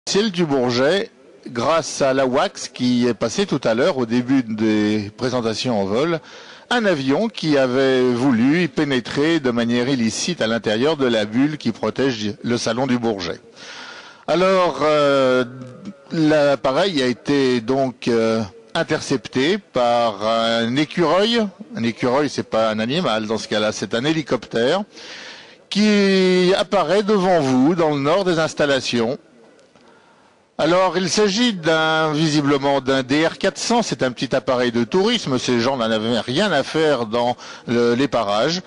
Ciel du Bourget, grâce à la WACS qui est passé tout à l'heure au début des présentations en vol, un avion qui avait voulu y pénétrer de manière illicite à l'intérieur de la bulle qui protège le salon du Bourget. Alors, l'appareil a été donc intercepté par un écureuil. Un écureuil, c'est pas un animal dans ce cas-là, c'est un hélicoptère qui apparaît devant vous dans le nord des installations. Alors, il s'agit visiblement d'un DR400, c'est un petit appareil de tourisme, ces gens n'en avaient rien à faire dans les parages.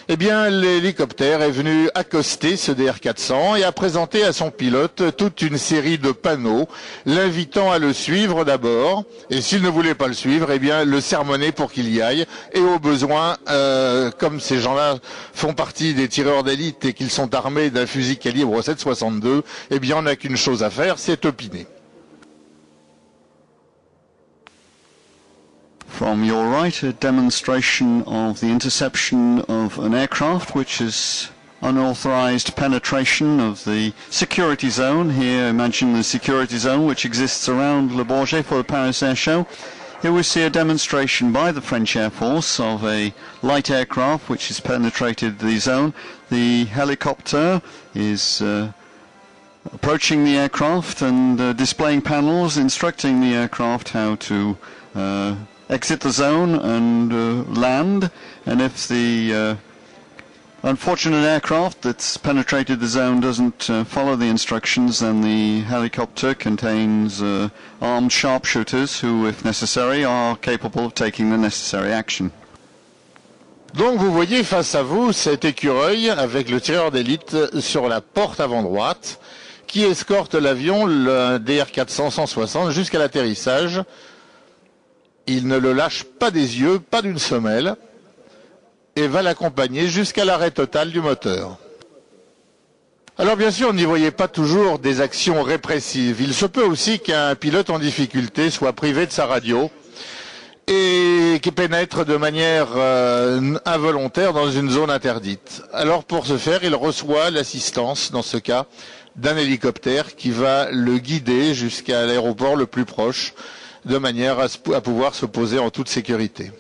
Eh bien, l'hélicoptère est venu accoster ce DR400 et a présenté à son pilote toute une série de panneaux l'invitant à le suivre d'abord, et s'il ne voulait pas le suivre, eh bien, le sermonner pour qu'il y aille, et au besoin, comme ces gens-là font partie des tireurs d'élite et qu'ils sont armés d'un fusil calibre 7,62, eh bien, on n'a qu'une chose à faire, c'est opiner. From your right, a demonstration of the interception of an aircraft, which is unauthorized penetration of the security zone. Here, imagine the security zone which exists around Le Bourget for the Paris Air Show. Here we see a demonstration by the French Air Force of a light aircraft which has penetrated the zone. The helicopter is approaching the aircraft and displaying panels instructing the aircraft how to exit the zone and land, and if the unfortunate aircraft that's penetrated the zone doesn't follow the instructions, then the helicopter contains armed sharpshooters who, if necessary, are capable of taking the necessary action. Donc vous voyez face à vous cet écureuil avec le tireur d'élite sur la porte avant droite qui escorte l'avion, le DR400 160, jusqu'à l'atterrissage. Il ne le lâche pas des yeux, pas d'une semelle, et va l'accompagner jusqu'à l'arrêt total du moteur. Alors bien sûr, on n'y voyait pas toujours des actions répressives. Il se peut aussi qu'un pilote en difficulté soit privé de sa radio et qui pénètre de manière involontaire dans une zone interdite. Alors pour ce faire, il reçoit l'assistance, dans ce cas, d'un hélicoptère qui va le guider jusqu'à l'aéroport le plus proche, de manière à pouvoir se poser en toute sécurité.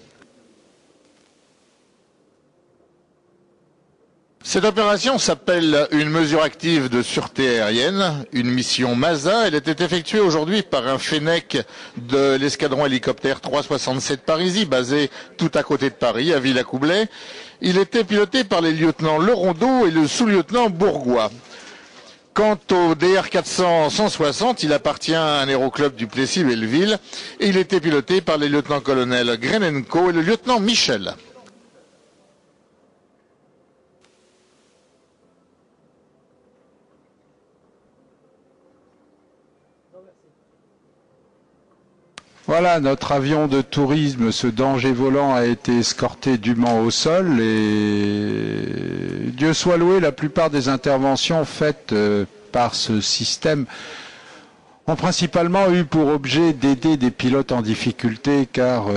Cette opération s'appelle une mesure active de sûreté aérienne, une mission MASA. Elle était effectuée aujourd'hui par un Fennec de l'escadron hélicoptère 367 Parisis, basé tout à côté de Paris, à Villacoublay. Il était piloté par les lieutenants Lerondeau et le sous-lieutenant Bourgois. Quant au DR400 160, il appartient à un aéroclub du Plessis-Belleville et il était piloté par les lieutenants-colonels Grenenko et le lieutenant Michel. Voilà, notre avion de tourisme, ce danger volant, a été escorté dûment au sol et Dieu soit loué, la plupart des interventions faites par ce système ont principalement eu pour objet d'aider des pilotes en difficulté, car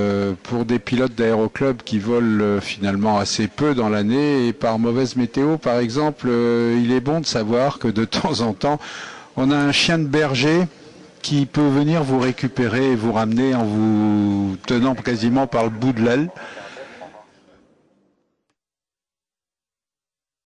pour des pilotes d'aéroclub qui volent finalement assez peu dans l'année et par mauvaise météo par exemple, il est bon de savoir que de temps en temps on a un chien de berger qui peut venir vous récupérer et vous ramener en vous tenant quasiment par le bout de l'aile.